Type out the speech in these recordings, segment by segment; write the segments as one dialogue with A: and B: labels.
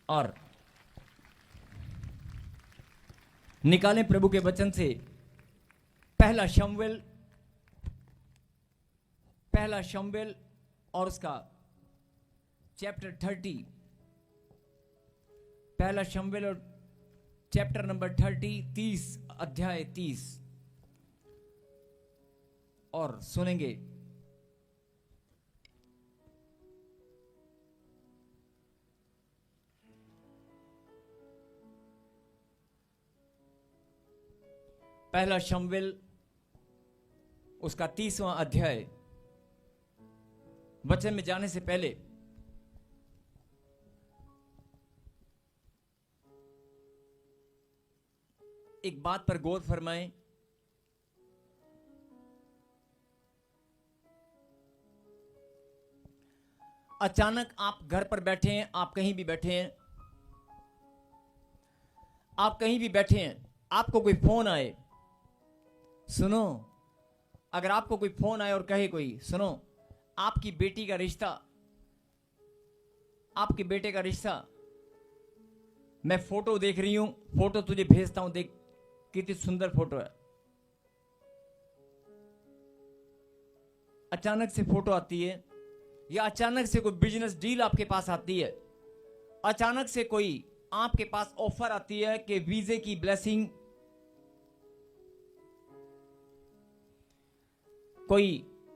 A: और निकालें प्रभु के वचन से पहला शमूएल और उसका चैप्टर 30। पहला शमूएल और चैप्टर नंबर 30 अध्याय 30 और सुनेंगे। पहला शमूएल उसका 30वां अध्याय। वचन में जाने से पहले एक बात पर गौर फरमाएं। अचानक आप घर पर बैठे हैं, आप कहीं भी बैठे हैं, आपको कोई फोन आए। सुनो, अगर आपको कोई फोन आए और कहे कोई, सुनो आपकी बेटी का रिश्ता, आपके बेटे का रिश्ता, मैं फोटो देख रही हूं, फोटो तुझे भेजता हूं, देख कितनी सुंदर फोटो है। अचानक से फोटो आती है, या अचानक से कोई बिजनेस डील आपके पास आती है, अचानक से कोई आपके पास ऑफर आती है कि वीजे की ब्लेसिंग, कोई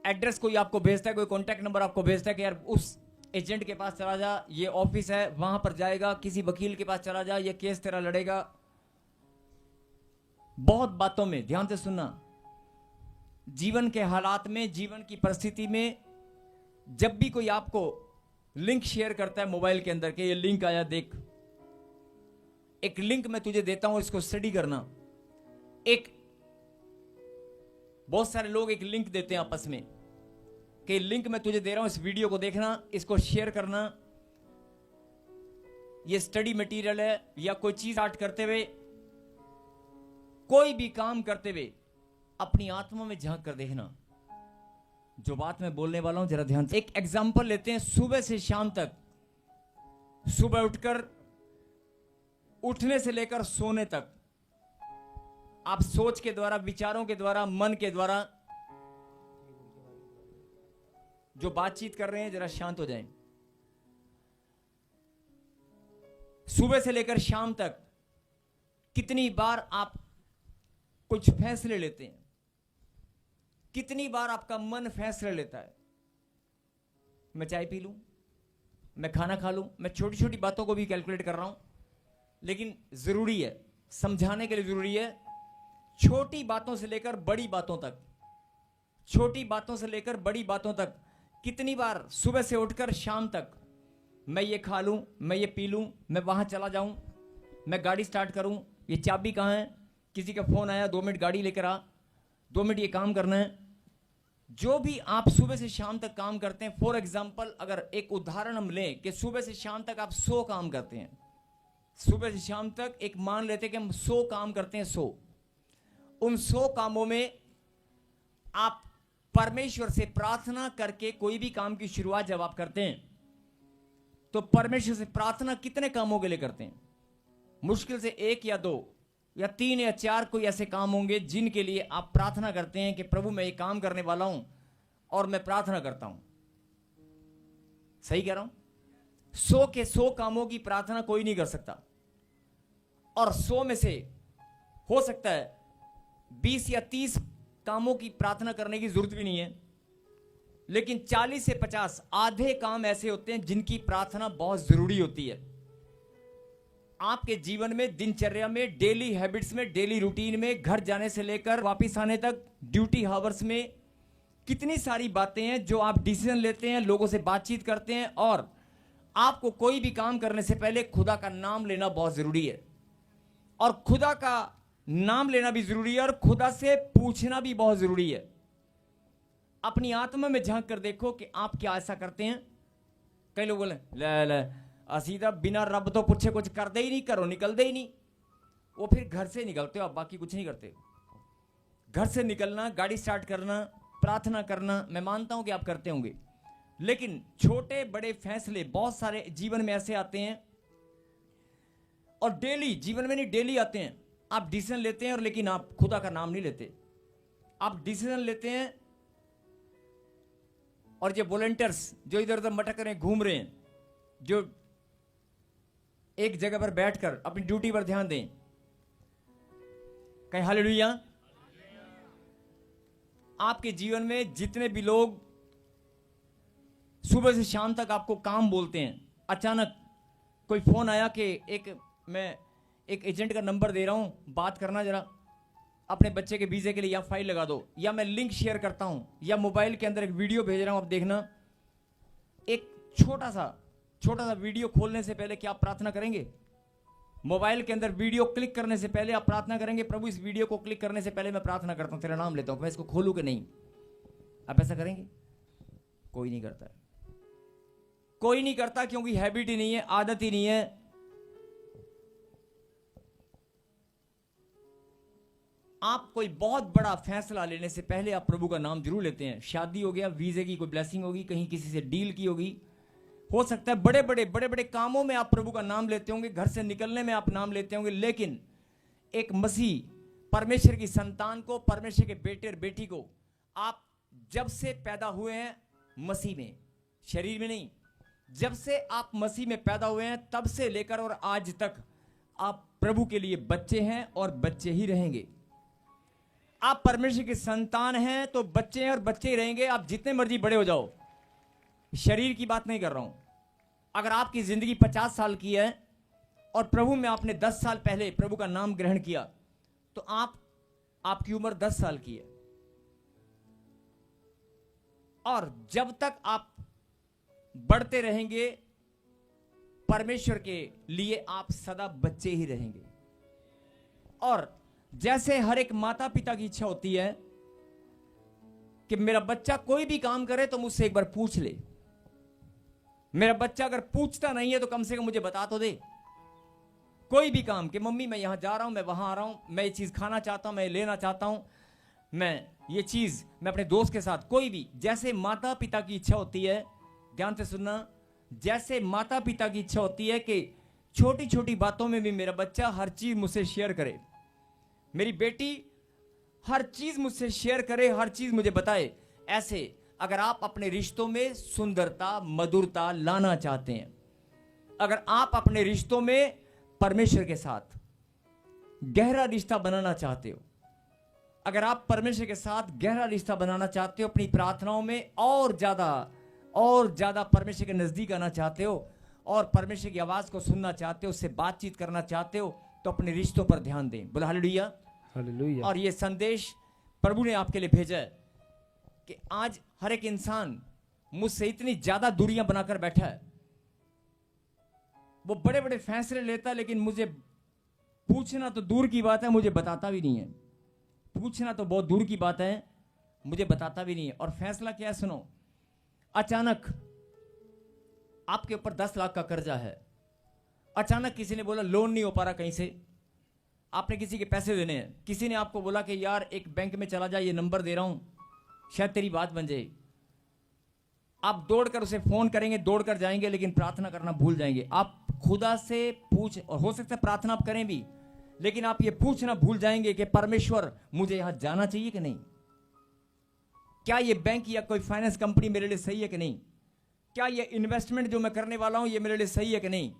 A: एड्रेस कोई आपको भेजता है, कोई कॉन्टैक्ट नंबर आपको भेजता है कि यार उस एजेंट के पास चला जा, ये ऑफिस है, वहां पर जाएगा, किसी वकील के पास चला जा, ये केस तेरा लड़ेगा। बहुत बातों में ध्यान से सुनना, जीवन के हालात में, जीवन की परिस्थिति में, जब भी कोई आपको लिंक शेयर करता है मोबाइल के अंदर के ये लिंक आया, देख एक लिंक मैं तुझे देता हूं, इसको स्टडी करना। बहुत सारे लोग एक लिंक देते हैं आपस में कि लिंक मैं तुझे दे रहा हूं, इस वीडियो को देखना, इसको शेयर करना, ये स्टडी मटेरियल है। या कोई चीज आर्ट करते हुए, कोई भी काम करते हुए अपनी आत्मा में झांक कर देखना। जो बात मैं बोलने वाला हूं जरा ध्यान से। एक एग्जांपल लेते हैं, सुबह से शाम तक, सुबह उठकर, उठने से लेकर सोने तक, आप सोच के द्वारा, विचारों के द्वारा, मन के द्वारा जो बातचीत कर रहे हैं, जरा शांत हो जाएं। सुबह से लेकर शाम तक कितनी बार आप कुछ फैसले लेते हैं, कितनी बार आपका मन फैसले लेता है, मैं चाय पी लूं, मैं खाना खा लूं। मैं छोटी छोटी बातों को भी कैलकुलेट कर रहा हूं, लेकिन जरूरी है, समझाने के लिए जरूरी है। छोटी बातों से लेकर बड़ी बातों तक, छोटी बातों से लेकर बड़ी बातों तक, कितनी बार सुबह से उठकर शाम तक, मैं ये खा लूं, मैं ये पी लूं, मैं वहां चला जाऊं, मैं गाड़ी स्टार्ट करूं, ये चाबी कहां है, किसी का फोन आया, 2 मिनट गाड़ी लेकर आ, 2 मिनट ये काम करना है। जो भी आप सुबह से शाम तक काम करते हैं, फॉर एग्जाम्पल अगर एक उदाहरण हम लें कि सुबह से शाम तक आप 100 काम करते हैं, सुबह से शाम तक एक मान लेते हैं कि हम 100 काम करते हैं, 100। उन 100 कामों में आप परमेश्वर से प्रार्थना करके कोई भी काम की शुरुआत जब आप करते हैं, तो परमेश्वर से प्रार्थना कितने कामों के लिए करते हैं? मुश्किल से 1 या 2 या 3 या 4 कोई ऐसे काम होंगे जिनके लिए आप प्रार्थना करते हैं कि प्रभु मैं ये काम करने वाला हूं और मैं प्रार्थना करता हूं। सही कह रहा हूं? 100 के 100 कामों की प्रार्थना कोई नहीं कर सकता, और 100 में से हो सकता है 20 या 30 कामों की प्रार्थना करने की जरूरत भी नहीं है, लेकिन 40 से 50 आधे काम ऐसे होते हैं जिनकी प्रार्थना बहुत जरूरी होती है। आपके जीवन में, दिनचर्या में, डेली हैबिट्स में, डेली रूटीन में, घर जाने से लेकर वापस आने तक, ड्यूटी हावर्स में, कितनी सारी बातें हैं जो आप डिसीजन लेते हैं, लोगों से बातचीत करते हैं, और आपको कोई भी काम करने से पहले खुदा का नाम लेना बहुत जरूरी है, और खुदा का नाम लेना भी जरूरी है, और खुदा से पूछना भी बहुत जरूरी है। अपनी आत्मा में झांक कर देखो कि आप क्या ऐसा करते हैं। कई लोग बोले ले असी तो बिना रब तो पूछे कुछ करते ही नहीं, करो निकलते ही नहीं। वो फिर घर से निकलते हो, आप बाकी कुछ नहीं करते। घर से निकलना, गाड़ी स्टार्ट करना, प्रार्थना करना, मैं मानता हूं कि आप करते होंगे, लेकिन छोटे बड़े फैसले बहुत सारे जीवन में ऐसे आते हैं और डेली, जीवन में नहीं, डेली आते हैं, आप डिसीजन लेते हैं और लेकिन आप खुदा का नाम नहीं लेते। आप डिसीजन लेते हैं और जो वॉलंटियर्स जो इधर उधर मटक रहे हैं, घूम रहे हैं, जो एक जगह पर बैठकर अपनी ड्यूटी पर ध्यान दें, कहीं हालेलुया। आपके जीवन में जितने भी लोग सुबह से शाम तक आपको काम बोलते हैं, अचानक कोई फोन आया कि मैं एक एजेंट का नंबर दे रहा हूं, बात करना जरा, अपने बच्चे के वीजे के लिए, या फाइल लगा दो, या मैं लिंक शेयर करता हूं, या मोबाइल के अंदर एक वीडियो भेज रहा हूं, आप देखना। एक छोटा सा वीडियो खोलने से पहले क्या आप प्रार्थना करेंगे? मोबाइल के अंदर वीडियो क्लिक करने से पहले आप प्रार्थना करेंगे, प्रभु इस वीडियो को क्लिक करने से पहले मैं प्रार्थना करता हूं, तेरा नाम लेता हूं, मैं इसको खोलूं कि नहीं? आप ऐसा करेंगे? कोई नहीं करता है, कोई नहीं करता, क्योंकि हैबिट ही नहीं है, आदत ही नहीं है। आप कोई बहुत बड़ा फैसला लेने से पहले आप प्रभु का नाम जरूर लेते हैं। शादी हो गया, वीजे की कोई ब्लेसिंग होगी, कहीं किसी से डील की होगी, हो सकता है बड़े बड़े कामों में आप प्रभु का नाम लेते होंगे, घर से निकलने में आप नाम लेते होंगे, लेकिन एक मसीह परमेश्वर की संतान को, परमेश्वर के बेटे और बेटी को, आप जब से पैदा हुए हैं मसीह में, शरीर में नहीं, जब से आप मसीह में पैदा हुए हैं तब से लेकर और आज तक आप प्रभु के लिए बच्चे हैं और बच्चे ही रहेंगे। आप परमेश्वर की संतान हैं तो बच्चे हैं और बच्चे ही रहेंगे, आप जितने मर्जी बड़े हो जाओ। शरीर की बात नहीं कर रहा हूं। अगर आपकी जिंदगी 50 साल की है और प्रभु में आपने 10 साल पहले प्रभु का नाम ग्रहण किया, तो आपकी उम्र 10 साल की है, और जब तक आप बढ़ते रहेंगे परमेश्वर के लिए आप सदा बच्चे ही रहेंगे। और जैसे हर एक माता पिता की इच्छा होती है कि मेरा बच्चा कोई भी काम करे तो मुझसे एक बार पूछ ले, मेरा बच्चा अगर पूछता नहीं है तो कम से कम मुझे बता तो दे, कोई भी काम, कि मम्मी मैं यहां जा रहा हूं, मैं वहां आ रहा हूं, मैं ये चीज खाना चाहता हूं, मैं लेना चाहता हूं, मैं ये चीज मैं अपने दोस्त के साथ, कोई भी, जैसे माता पिता की इच्छा होती है, ध्यान से सुनना, जैसे माता पिता की इच्छा होती है कि छोटी छोटी बातों में भी मेरा बच्चा हर चीज मुझसे शेयर करे, मेरी बेटी हर चीज मुझसे शेयर करे, हर चीज मुझे बताए, ऐसे अगर आप अपने रिश्तों में सुंदरता, मधुरता लाना चाहते हैं, अगर आप अपने रिश्तों में परमेश्वर के साथ गहरा रिश्ता बनाना चाहते हो, अगर आप परमेश्वर के साथ गहरा रिश्ता बनाना चाहते हो, अपनी प्रार्थनाओं में और ज्यादा परमेश्वर के नजदीक आना चाहते हो, और परमेश्वर की आवाज को सुनना चाहते हो, उससे बातचीत करना चाहते हो, तो अपने रिश्तों पर ध्यान दें। बोला हालेलुया, हालेलुया। और ये संदेश प्रभु ने आपके लिए भेजा है कि आज हर एक इंसान मुझसे इतनी ज्यादा दूरियां बनाकर बैठा है, वो बड़े बड़े फैसले लेता है, लेकिन मुझे पूछना तो दूर की बात है, मुझे बताता भी नहीं है। पूछना तो बहुत दूर की बात है, मुझे बताता भी नहीं है। और फैसला क्या है सुनो, अचानक आपके ऊपर 10 लाख का कर्जा है, अचानक किसी ने बोला लोन नहीं हो पा रहा कहीं से, आपने किसी के पैसे देने हैं, किसी ने आपको बोला कि यार एक बैंक में चला जा, ये नंबर दे रहा हूं, शायद तेरी बात बन जाए। आप दौड़कर उसे फोन करेंगे, दौड़कर जाएंगे, लेकिन प्रार्थना करना भूल जाएंगे। आप खुदा से पूछ, और हो सकता है प्रार्थना आप करें भी, लेकिन आप ये पूछना भूल जाएंगे कि परमेश्वर मुझे यहां जाना चाहिए कि नहीं, क्या ये बैंक या कोई फाइनेंस कंपनी मेरे लिए सही है कि नहीं, क्या ये इन्वेस्टमेंट जो मैं करने वाला हूं ये मेरे लिए सही है कि नहीं,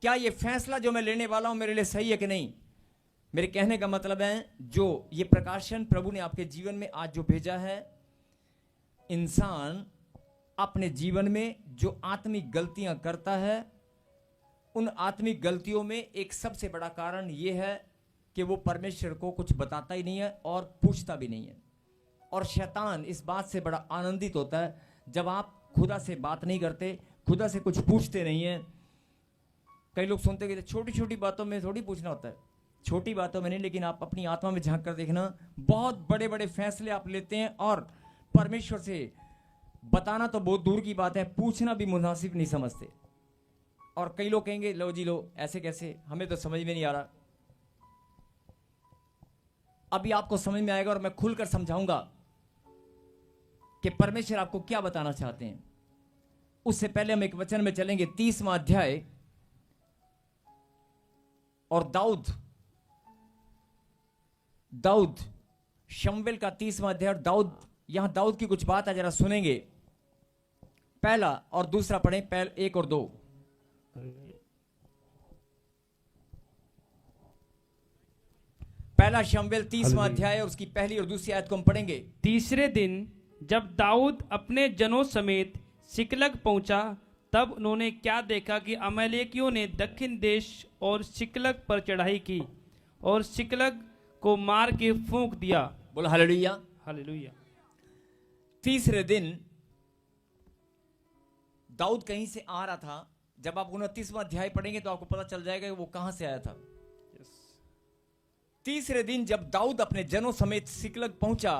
A: क्या ये फैसला जो मैं लेने वाला हूं मेरे लिए सही है कि नहीं। मेरे कहने का मतलब है, जो ये प्रकाशन प्रभु ने आपके जीवन में आज जो भेजा है, इंसान अपने जीवन में जो आत्मिक गलतियां करता है, उन आत्मिक गलतियों में एक सबसे बड़ा कारण यह है कि वो परमेश्वर को कुछ बताता ही नहीं है और पूछता भी नहीं है। और शैतान इस बात से बड़ा आनंदित होता है जब आप खुदा से बात नहीं करते, खुदा से कुछ पूछते नहीं है। कई लोग सुनते कि छोटी छोटी बातों में थोड़ी पूछना होता है, छोटी बातों में नहीं, लेकिन आप अपनी आत्मा में झांक कर देखना, बहुत बड़े बड़े फैसले आप लेते हैं और परमेश्वर से बताना तो बहुत दूर की बात है, पूछना भी मुनासिब नहीं समझते। और कई लोग कहेंगे लो जी लो, ऐसे कैसे, हमें तो समझ में नहीं आ रहा। अभी आपको समझ में आएगा और मैं खुलकर समझाऊंगा कि परमेश्वर आपको क्या बताना चाहते हैं। उससे पहले हम एक वचन में चलेंगे, 30वां अध्याय और दाऊद शमूएल का 30वां अध्याय, और यहां दाऊद की कुछ बात है, जरा सुनेंगे। पहला और दूसरा पढ़ें, 1 और 2। पहला शमूएल 30वां अध्याय और उसकी पहली और दूसरी आयत को हम पढ़ेंगे।
B: तीसरे दिन जब दाऊद अपने जनों समेत सिकलग पहुंचा, तब उन्होंने क्या देखा कि अमालेकियों ने दक्षिण देश और सिकलग पर चढ़ाई की और सिकलग को मार के फूंक दिया।
A: बोलो हालेलुया।
B: हालेलुया।
A: तीसरे दिन दाऊद कहीं से आ रहा था। जब आप 29वां अध्याय पढ़ेंगे तो आपको पता चल जाएगा कि वो कहां से आया था। तीसरे दिन जब दाऊद अपने जनों समेत सिकलग पहुंचा,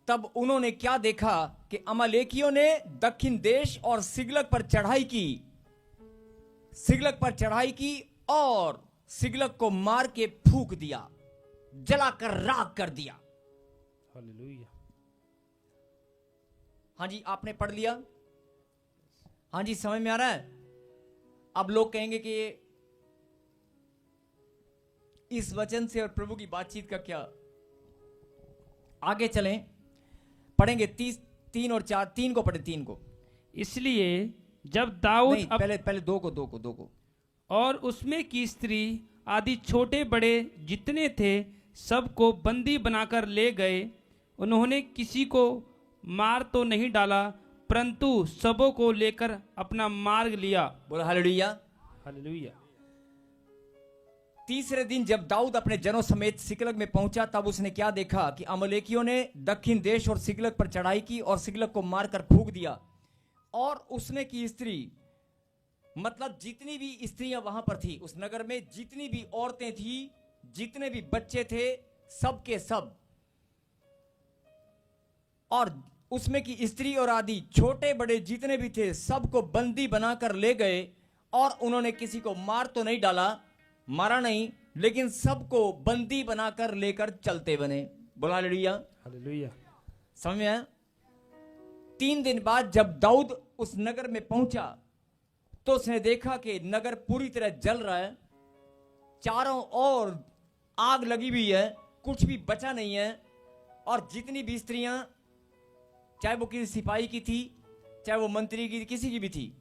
A: तब उन्होंने क्या देखा कि अमालेकियों ने दक्षिण देश और सिकलग पर चढ़ाई की और सिकलग को मार के फूंक दिया, जलाकर राख कर दिया।
B: हालेलुया।
A: हाँ जी, आपने पढ़ लिया? हाँ जी, समझ में आ रहा है? अब लोग कहेंगे कि इस वचन से और प्रभु की बातचीत का क्या। आगे चलें, पढ़ेंगे 3 और 4। 3 को पढ़े, 3 को।
B: इसलिए जब दाऊद
A: नहीं, पहले 2 को।
B: और उसमें की स्त्री आदि छोटे बड़े जितने थे सबको बंदी बनाकर ले गए। उन्होंने किसी को मार तो नहीं डाला, परंतु सबों को लेकर अपना मार्ग लिया।
A: बोलो हालेलुया।
B: हालेलुया।
A: तीसरे दिन जब दाऊद अपने जनों समेत सिकलग में पहुंचा, तब उसने क्या देखा कि अमालेकियों ने दक्षिण देश और सिकलग पर चढ़ाई की और सिकलग को मारकर फूंक दिया। और उसने की स्त्री, मतलब जितनी भी स्त्रियां वहां पर थी उस नगर में, जितनी भी औरतें थी, जितने भी बच्चे थे, सब के सब, और उसमें की स्त्री और आदि छोटे बड़े जितने भी थे सबको बंदी बनाकर ले गए। और उन्होंने किसी को मार तो नहीं डाला, मारा नहीं, लेकिन सबको बंदी बनाकर लेकर चलते बने। बोला हालेलुया।
B: हालेलुया।
A: समझ में आया? 3 दिन बाद जब दाऊद उस नगर में पहुंचा तो उसने देखा कि नगर पूरी तरह जल रहा है, चारों ओर आग लगी हुई है, कुछ भी बचा नहीं है। और जितनी भी स्त्रियां, चाहे वो किसी सिपाही की थी, चाहे वो मंत्री की, किसी की भी थी,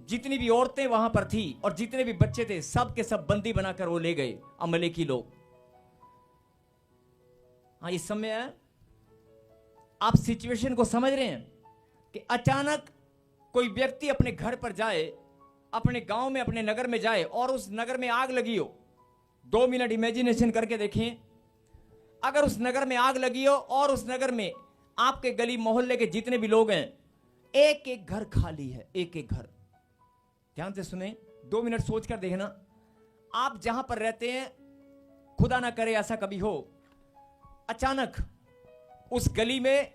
A: जितनी भी औरतें वहां पर थी और जितने भी बच्चे थे, सब के सब बंदी बनाकर वो ले गए अमालेकी लोग। हाँ, इस समय आप सिचुएशन को समझ रहे हैं कि अचानक कोई व्यक्ति अपने घर पर जाए, अपने गांव में, अपने नगर में जाए और उस नगर में आग लगी हो। 2 मिनट इमेजिनेशन करके देखें, अगर उस नगर में आग लगी हो और उस नगर में आपके गली मोहल्ले के जितने भी लोग हैं, एक एक घर खाली है, एक एक घर। ध्यान से सुने, 2 मिनट सोचकर देखना। आप जहां पर रहते हैं, खुदा ना करे ऐसा कभी हो, अचानक उस गली में,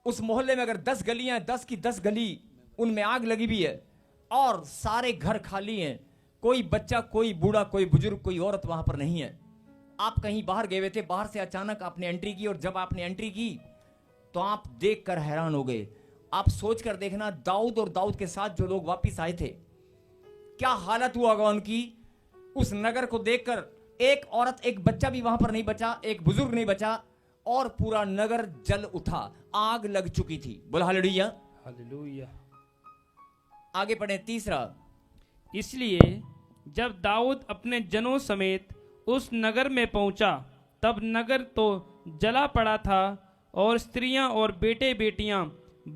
A: उस मोहल्ले में अगर 10 गलियां, 10 की 10 गली उनमें आग लगी हुई है और सारे घर खाली हैं, कोई बच्चा, कोई बूढ़ा, कोई बुजुर्ग, कोई औरत वहां पर नहीं है। आप कहीं बाहर गए हुए थे, बाहर से अचानक आपने एंट्री की, और जब आपने एंट्री की तो आप देखकर हैरान हो गए। आप सोचकर देखना, दाऊद और दाऊद के साथ जो लोग वापस आए थे, क्या हालत हुआ होगा उनकी। उस नगर को देखकर एक औरत, एक बच्चा भी वहां पर नहीं बचा, एक बुजुर्ग नहीं बचा, और पूरा नगर जल उठा, आग लग चुकी थी। बोला हालेलुया।
B: हालेलुया।
A: आगे पढ़े, 3।
B: इसलिए जब दाऊद अपने जनों समेत उस नगर में पहुंचा, तब नगर तो जला पड़ा था और स्त्रियां और बेटे बेटियां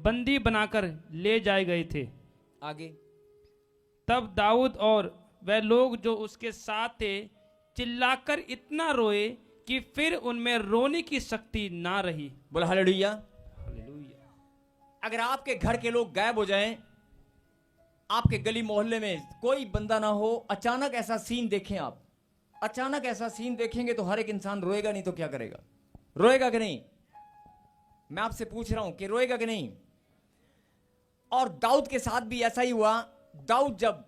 B: बंदी बनाकर ले जाए गए थे।
A: आगे,
B: तब दाऊद और वह लोग जो उसके साथ थे चिल्लाकर इतना रोए कि फिर उनमें रोने की शक्ति ना रही।
A: बोला हालेलुया।
B: हालेलुया।
A: अगर आपके घर के लोग गायब हो जाएं, आपके गली मोहल्ले में कोई बंदा ना हो, अचानक ऐसा सीन देखें आप, अचानक ऐसा सीन देखेंगे तो हर एक इंसान रोएगा, नहीं तो क्या करेगा? रोएगा कि नहीं? मैं आपसे पूछ रहा हूं कि रोएगा कि नहीं? और दाऊद के साथ भी ऐसा ही हुआ। दाऊद जब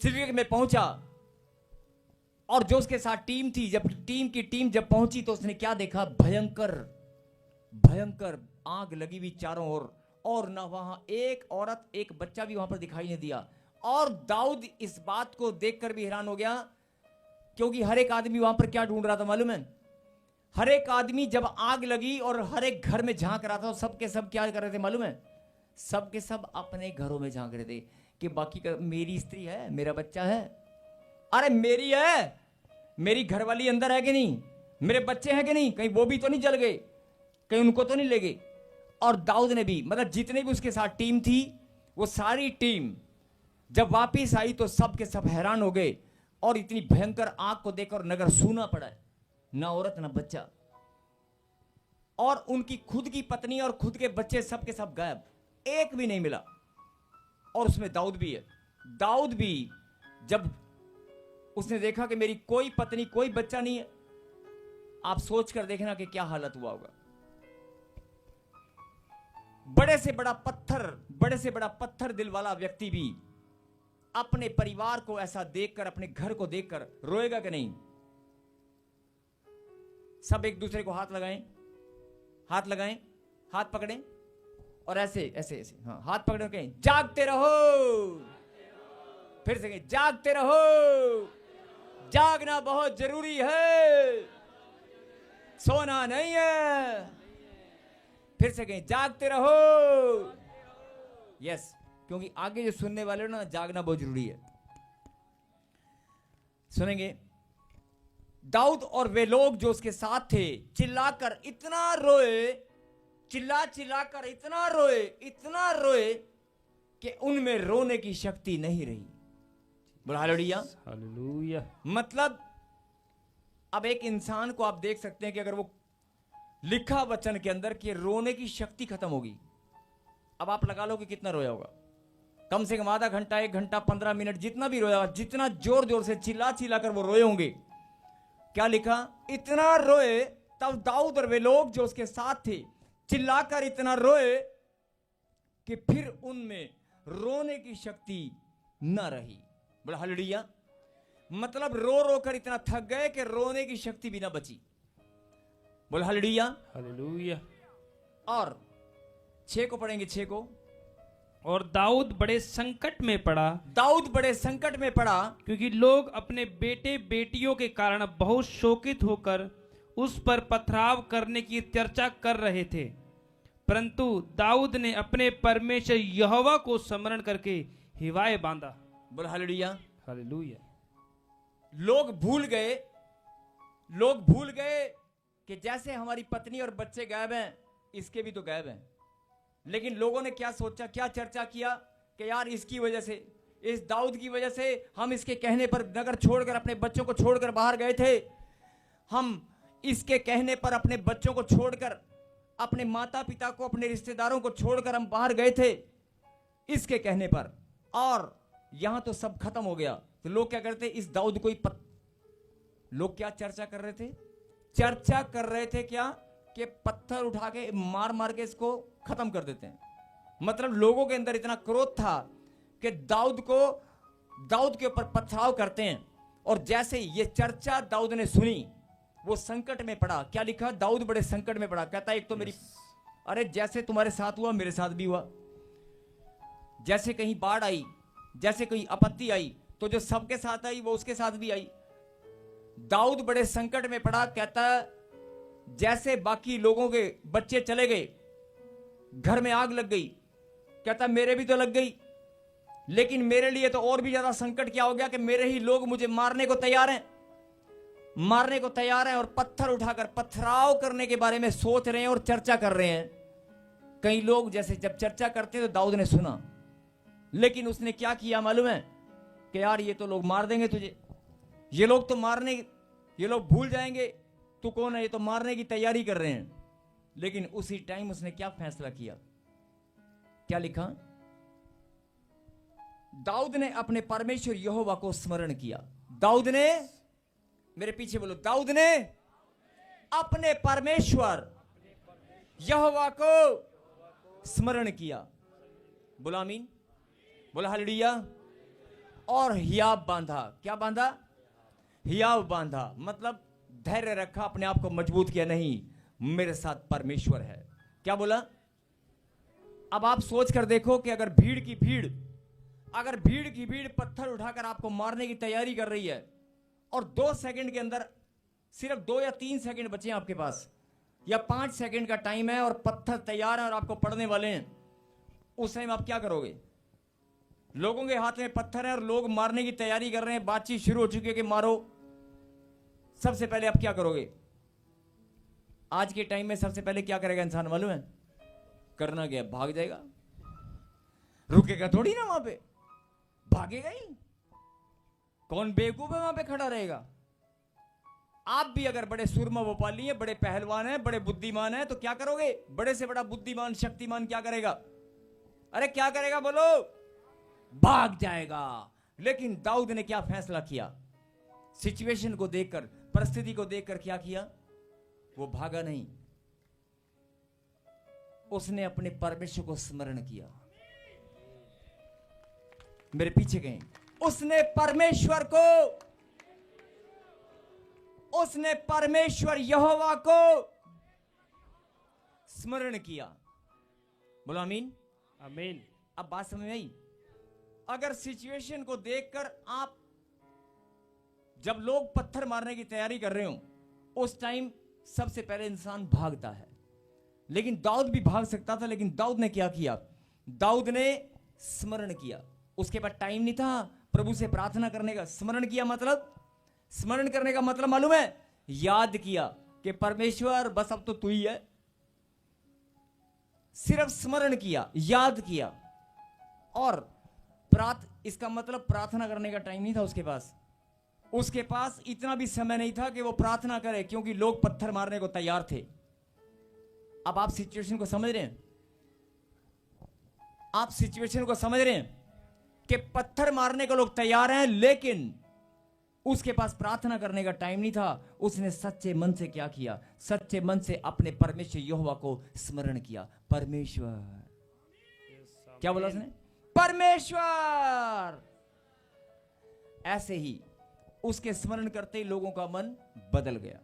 A: सिकलग में पहुंचा और जो उसके साथ टीम थी, जब टीम जब पहुंची तो उसने क्या देखा? भयंकर भयंकर आग लगी हुई चारों ओर, और ना वहां एक औरत, एक बच्चा भी वहां पर दिखाई नहीं दिया। और दाऊद इस बात को देखकर भी हैरान हो गया, क्योंकि हर एक आदमी वहां पर क्या ढूंढ रहा था मालूम है? हर एक आदमी जब आग लगी और हर एक घर में झांक रहा था, सब के सब क्या कर रहे थे मालूम है? सब के सब अपने घरों में झांक रहे थे कि बाकी का मेरी स्त्री है, मेरा बच्चा है, अरे मेरी है, मेरी घरवाली अंदर है कि नहीं, मेरे बच्चे हैं कि नहीं, कहीं वो भी तो नहीं जल गए, कहीं उनको तो नहीं ले गए। और दाऊद ने भी, मतलब जितने भी उसके साथ टीम थी, वो सारी टीम जब वापिस आई तो सब के सब हैरान हो गए, और इतनी भयंकर आग को देखकर नगर सूना पड़ा है, ना औरत ना बच्चा, और उनकी खुद की पत्नी और खुद के बच्चे सब के सब गायब, एक भी नहीं मिला। और उसमें दाऊद भी है। दाऊद भी जब उसने देखा कि मेरी कोई पत्नी कोई बच्चा नहीं है, आप सोच कर देखना कि क्या हालत हुआ होगा। बड़े से बड़ा पत्थर दिल वाला व्यक्ति भी अपने परिवार को ऐसा देखकर, अपने घर को देखकर रोएगा कि नहीं? सब एक दूसरे को हाथ लगाएं, हाथ पकड़ें और ऐसे ऐसे ऐसे, हाँ, हाथ पकड़े कहें जागते रहो। फिर से कहें जागते रहो, जागना बहुत जरूरी है, सोना नहीं है। फिर से कहें जागते रहो। यस, क्योंकि आगे जो सुनने वाले हो ना, जागना बहुत जरूरी है। सुनेंगे दाऊद और वे लोग जो उसके साथ थे चिल्लाकर इतना रोए, चिल्लाकर इतना रोए कि उनमें रोने की शक्ति नहीं रही। बोला हालेलुया।
B: हालेलुया।
A: मतलब अब एक इंसान को आप देख सकते हैं कि अगर वो लिखा वचन के अंदर कि रोने की शक्ति खत्म होगी, अब आप लगा लो कि कितना रोया होगा। कम से कम आधा घंटा, 1 घंटा, 15 मिनट, जितना भी रोया, जितना जोर जोर से चिल्ला कर वो रोए होंगे। क्या लिखा? इतना रोए। तब दाऊद और वे लोग जो उसके साथ थे चिल्लाकर इतना रोए कि फिर उनमें रोने की शक्ति न रही। बोला हालेलुया। मतलब रो रो कर इतना थक गए कि रोने की शक्ति भी ना बची। बोला हालेलुया।
B: हालेलुया।
A: और 6 को पढ़ेंगे, 6 को।
B: और दाऊद बड़े संकट में पड़ा, क्योंकि लोग अपने बेटे बेटियों के कारण बहुत शोकित होकर उस पर पथराव करने की चर्चा कर रहे थे। परंतु दाऊद ने अपने परमेश्वर यहोवा को स्मरण करके हिवाए बांधा।
A: बोल हालेलुया।
B: हालेलुया।
A: लोग भूल गए कि जैसे हमारी पत्नी और बच्चे गायब हैं, इसके भी तो गायब हैं। लेकिन लोगों ने क्या सोचा, क्या चर्चा किया कि यार इसकी वजह से, इस दाऊद की वजह से हम इसके कहने पर नगर छोड़कर, अपने बच्चों को छोड़कर बाहर गए थे। हम इसके कहने पर अपने बच्चों को छोड़कर, अपने माता पिता को, अपने रिश्तेदारों को छोड़कर हम बाहर गए थे इसके कहने पर, और यहां तो सब खत्म हो गया। तो लोग क्या करते, इस दाऊद को ही लोग क्या चर्चा कर रहे थे? चर्चा कर रहे थे क्या कि पत्थर उठा के मार के इसको खत्म कर देते हैं। मतलब लोगों के अंदर इतना क्रोध था कि दाऊद के ऊपर पथराव करते हैं। और जैसे ये चर्चा दाऊद ने सुनी, वो संकट में पड़ा। क्या लिखा? दाऊद बड़े संकट में पड़ा। कहता एक तो मेरी, अरे जैसे तुम्हारे साथ हुआ मेरे साथ भी हुआ। जैसे कहीं बाढ़ आई, जैसे कहीं आपत्ति आई, तो जो सबके साथ आई वो उसके साथ भी आई। दाऊद बड़े संकट में पड़ा। कहता जैसे बाकी लोगों के बच्चे चले गए, घर में आग लग गई, कहता मेरे भी तो लग गई, लेकिन मेरे लिए तो और भी ज्यादा संकट क्या हो गया कि मेरे ही लोग मुझे मारने को तैयार हैं, और पत्थर उठाकर पथराव करने के बारे में सोच रहे हैं और चर्चा कर रहे हैं। कई लोग जैसे जब चर्चा करते तो दाऊद ने सुना, लेकिन उसने क्या किया मालूम है कि यार ये तो लोग मार देंगे तुझे, ये लोग भूल जाएंगे तू कौन है, ये तो मारने की तैयारी कर रहे हैं। लेकिन उसी टाइम उसने क्या फैसला किया? क्या लिखा? दाऊद ने अपने परमेश्वर यहोवा को स्मरण किया। दाऊद ने, मेरे पीछे बोलो, दाऊद ने अपने परमेश्वर यहोवा को स्मरण किया। बोला आमीन। बोला हालेलुया। और हियाव बांधा। क्या बांधा? हियाव बांधा। मतलब धैर्य रखा, अपने आप को मजबूत किया, नहीं मेरे साथ परमेश्वर है। क्या बोला? अब आप सोच कर देखो कि अगर भीड़ की भीड़ अगर भीड़ की भीड़ पत्थर उठाकर आपको मारने की तैयारी कर रही है और 2 सेकंड के अंदर सिर्फ 2 या 3 सेकंड बचे हैं आपके पास, या 5 सेकंड का टाइम है और पत्थर तैयार है और आपको पड़ने वाले हैं, उस टाइम आप क्या करोगे? लोगों के हाथ में पत्थर है और लोग मारने की तैयारी कर रहे हैं, बातचीत शुरू हो चुकी है कि मारो। सबसे पहले आप क्या करोगे? आज के टाइम में सबसे पहले क्या करेगा इंसान मालूम है? करना क्या? भाग जाएगा। रुकेगा थोड़ी ना वहां पे, भागेगा ही। कौन बेवकूफ है वहां पे खड़ा रहेगा? आप भी अगर बड़े सुरमा भोपाली हैं, बड़े पहलवान हैं, बड़े बुद्धिमान हैं, तो क्या करोगे? बड़े से बड़ा बुद्धिमान शक्तिमान क्या करेगा? अरे क्या करेगा बोलो? भाग जाएगा। लेकिन दाऊद ने क्या फैसला किया? सिचुएशन को देखकर, परिस्थिति को देखकर क्या किया? वो भागा नहीं, उसने अपने परमेश्वर को स्मरण किया। मेरे पीछे गए, उसने परमेश्वर यहोवा को स्मरण किया। बोलो आमीन।
B: आमीन।
A: अब बात समझ में आई? अगर सिचुएशन को देखकर आप, जब लोग पत्थर मारने की तैयारी कर रहे हो, उस टाइम सबसे पहले इंसान भागता है। लेकिन दाऊद भी भाग सकता था, लेकिन दाऊद ने क्या किया? दाऊद ने स्मरण किया। उसके पास टाइम नहीं था प्रभु से प्रार्थना करने का। स्मरण किया मतलब, स्मरण करने का मतलब मालूम है? याद किया कि परमेश्वर बस अब तो तू ही है। सिर्फ स्मरण किया, याद किया। और इसका मतलब प्रार्थना करने का टाइम नहीं था उसके पास। उसके पास इतना भी समय नहीं था कि वो प्रार्थना करे, क्योंकि लोग पत्थर मारने को तैयार थे। अब आप सिचुएशन को समझ रहे हैं? आप सिचुएशन को समझ रहे हैं कि पत्थर मारने को लोग तैयार हैं, लेकिन उसके पास प्रार्थना करने का टाइम नहीं था। उसने सच्चे मन से क्या किया? सच्चे मन से अपने परमेश्वर यहोवा को स्मरण किया। परमेश्वर, क्या बोला उसने? परमेश्वर। ऐसे ही उसके स्मरण करते ही लोगों का मन बदल गया।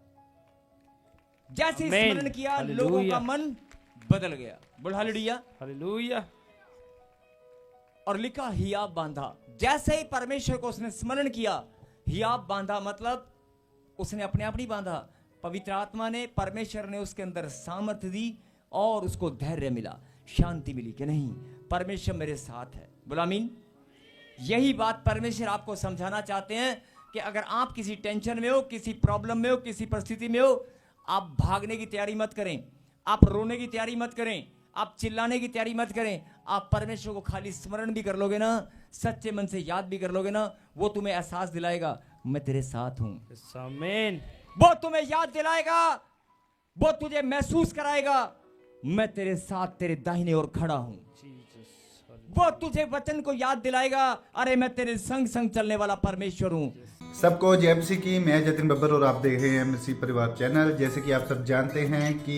A: जैसे स्मरण किया, लोगों का मन बदल गया। बोल हालेलुया।
B: हालेलुया।
A: और लिखा हियाब बांधा। जैसे ही परमेश्वर को उसने स्मरण किया, हियाब बांधा मतलब उसने अपने आप नहीं बांधा, पवित्र आत्मा ने, परमेश्वर ने उसके अंदर सामर्थ्य दी और उसको धैर्य मिला, शांति मिली कि नहीं, परमेश्वर मेरे साथ है। बोला आमीन। यही बात परमेश्वर आपको समझाना चाहते हैं कि अगर आप किसी टेंशन में हो, किसी प्रॉब्लम में हो, किसी परिस्थिति में हो, आप भागने की तैयारी मत करें, आप रोने की तैयारी मत करें, आप चिल्लाने की तैयारी मत करें। आप परमेश्वर को खाली स्मरण भी कर लोगे ना, सच्चे मन से याद भी कर लोगे ना, वो तुम्हें एहसास दिलाएगा मैं तेरे साथ हूं।
B: आमीन।
A: वो तुम्हें याद दिलाएगा, वो तुझे महसूस कराएगा मैं तेरे साथ, तेरे दाहिने ओर खड़ा हूं। वो तुझे वचन को याद दिलाएगा, अरे मैं तेरे संग संग चलने वाला परमेश्वर हूं।
C: सबको जय मसीह की। मैं जतिन बब्बर और आप देख रहे हैं मसीह परिवार चैनल। जैसे कि आप सब जानते हैं कि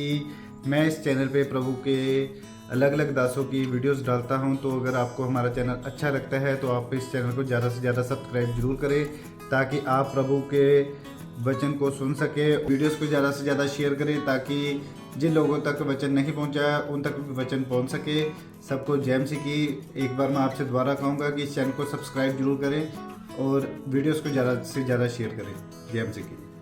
C: मैं इस चैनल पे प्रभु के अलग अलग दासों की वीडियोस डालता हूं, तो अगर आपको हमारा चैनल अच्छा लगता है तो आप इस चैनल को ज़्यादा से ज़्यादा सब्सक्राइब जरूर करें, ताकि आप प्रभु के वचन को सुन सके। वीडियोस को ज़्यादा से ज़्यादा शेयर करें, ताकि जिन लोगों तक वचन नहीं पहुंचा उन तक भी वचन पहुंच सके। सबको जय मसीह की। एक बार मैं आपसे दोबारा कहूँगा कि इस चैनल को सब्सक्राइब जरूर करें और वीडियोस को ज़्यादा से ज़्यादा शेयर करें। जय मसीह की।